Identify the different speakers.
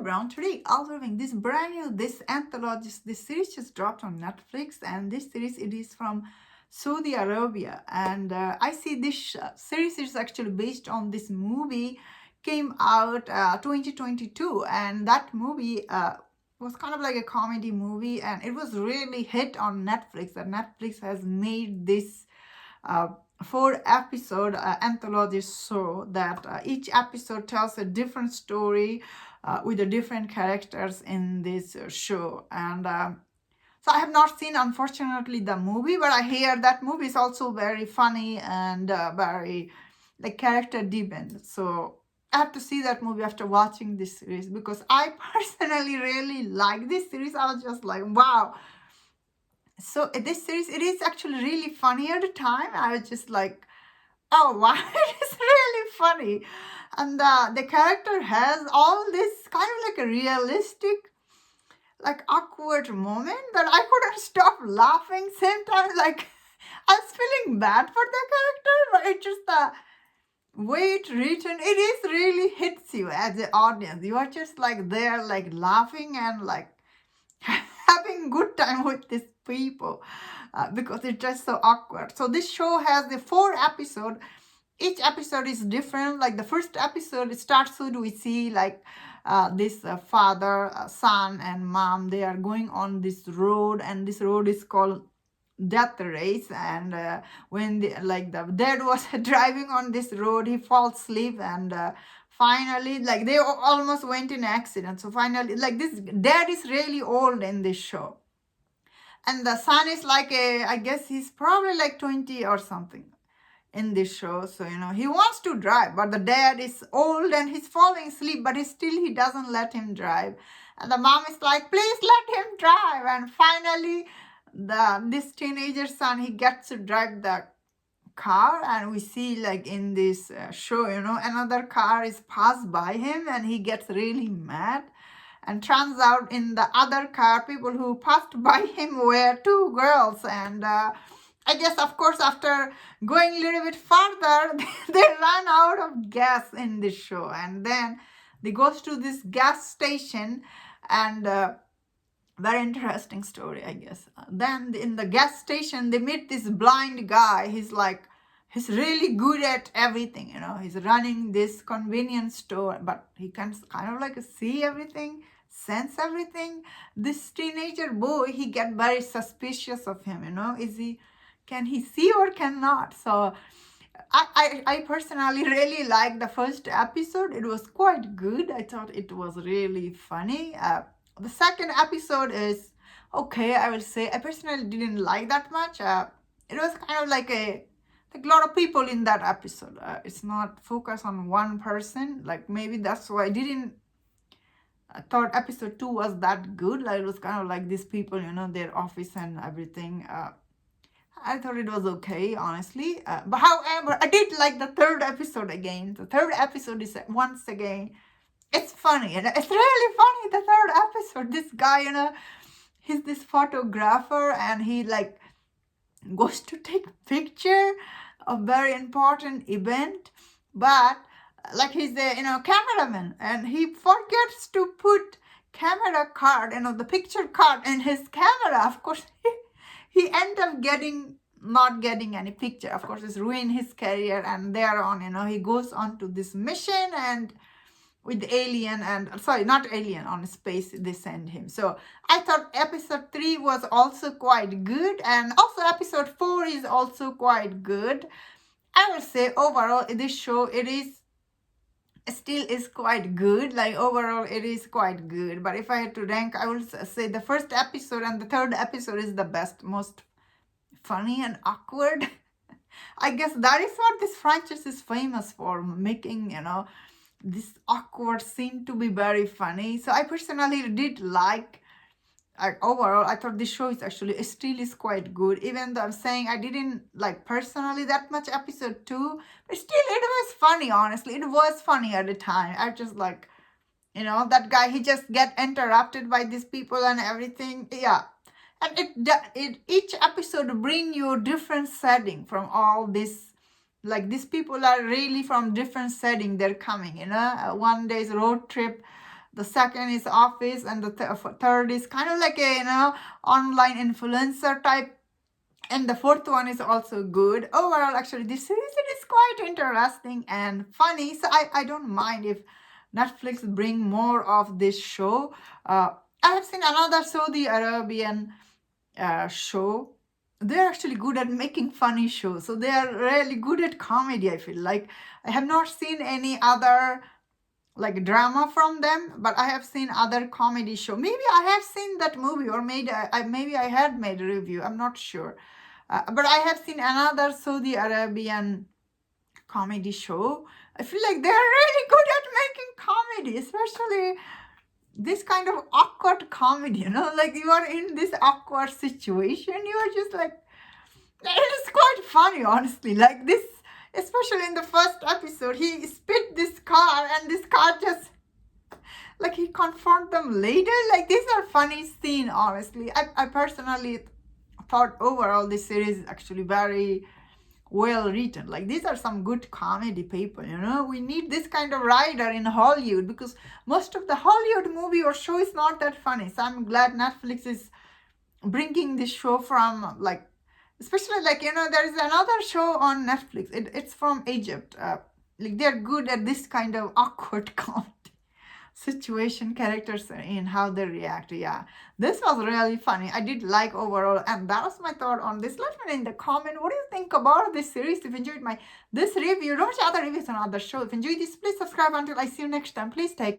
Speaker 1: Brown. Today, observing this brand new, this anthology, this series just dropped on Netflix, and this series it is from Saudi Arabia, and I see this series is actually based on this movie came out 2022, and that movie was kind of like a comedy movie, and it was really hit on Netflix. And Netflix has made this uh, 4 episode anthology show that each episode tells a different story with the different characters in this show. And so I have not seen, unfortunately, the movie, but I hear that movie is also very funny and very like character driven. So I have to see that movie after watching this series, because I personally really like this series. I was just like, wow. So this series, it is actually really funny at the time. I was just like, oh wow, it is really funny. And the character has all this kind of like a realistic, like awkward moment that I couldn't stop laughing. Same time, like I was feeling bad for the character, but it just the way it written, it is really hits you as the audience. You are just like there, like laughing and like having good time with these people because it's just so awkward. So this show has the 4 episode. Each episode is different. Like the first episode, it starts with we see like this father, son, and mom. They are going on this road, and this road is called Death Race. And when the dad was driving on this road, he falls asleep, and finally, like they almost went in an accident. So finally, like this dad is really old in this show, and the son is like I guess he's probably like 20 or something in this show. So he wants to drive, but the dad is old and he's falling asleep, but he doesn't let him drive. And the mom is like, please let him drive. And finally this teenager son, he gets to drive the car, and we see like in this show, another car is passed by him, and he gets really mad. And turns out in the other car, people who passed by him were 2 girls. And I guess, of course, after going a little bit further, they ran out of gas in this show. And then they goes to this gas station, and very interesting story, I guess. Then in the gas station, they meet this blind guy. He's really good at everything, He's running this convenience store, but he can kind of like see everything, sense everything. This teenager boy, he get very suspicious of him, can he see or cannot? So I personally really liked the first episode. It was quite good. I thought it was really funny. The second episode is okay, I will say. I personally didn't like that much. It was kind of like a lot of people in that episode. It's not focused on one person. Like maybe that's why I didn't. I thought episode 2 was that good. Like it was kind of like these people, their office and everything. I thought it was okay, honestly. But however, I did like the third episode again. The third episode is once again, it's funny. And it's really funny, the third episode. This guy, he's this photographer, and he like goes to take picture of very important event. But like he's a, cameraman, and he forgets to put camera card, the picture card in his camera. Of course, he end up not getting any picture. Of course, it's ruined his career, and thereon, he goes on to this mission and with alien, and sorry, not alien, on space they send him. So I thought episode 3 was also quite good, and also episode 4 is also quite good. I would say overall this show, it is still is quite good. Like overall it is quite good, but if I had to rank, I would say the first episode and the third episode is the best, most funny and awkward. I guess that is what this franchise is famous for, making this awkward scene to be very funny. So I personally did like overall I thought this show is actually still is quite good, even though I'm saying I didn't like personally that much episode 2, but still it was funny. Honestly, it was funny at the time. I just like that guy, he just get interrupted by these people and everything. Yeah. And it each episode bring you a different setting from all this. Like these people are really from different setting. They're coming, one day's road trip The second is Office, and the third is kind of like a, online influencer type. And the fourth one is also good. Overall, actually, this series, it is quite interesting and funny. So I don't mind if Netflix bring more of this show. I have seen another Saudi Arabian show. They're actually good at making funny shows. So they are really good at comedy, I feel like. I have not seen any other like drama from them, but I have seen other comedy show. Maybe I have seen that movie, or maybe I had made a review. I'm not sure. But I have seen another Saudi Arabian comedy show. I feel like they're really good at making comedy, especially this kind of awkward comedy, like you are in this awkward situation, you are just like, it is quite funny, honestly. Like this, especially in the first episode, he spit this car, and this car just, like, he confront them later. Like, these are funny scene, honestly. I personally thought overall this series is actually very well written. Like, these are some good comedy people, we need this kind of writer in Hollywood, because most of the Hollywood movie or show is not that funny. So I'm glad Netflix is bringing this show from, like, especially, like, there is another show on Netflix. It's from Egypt. Like, they're good at this kind of awkward comedy situation, characters in how they react. Yeah, this was really funny. I did like overall, and that was my thought on this. Let me know in the comment what do you think about this series. If you enjoyed this review, don't watch other reviews on other shows. If you enjoyed this, please subscribe. Until I see you next time, please take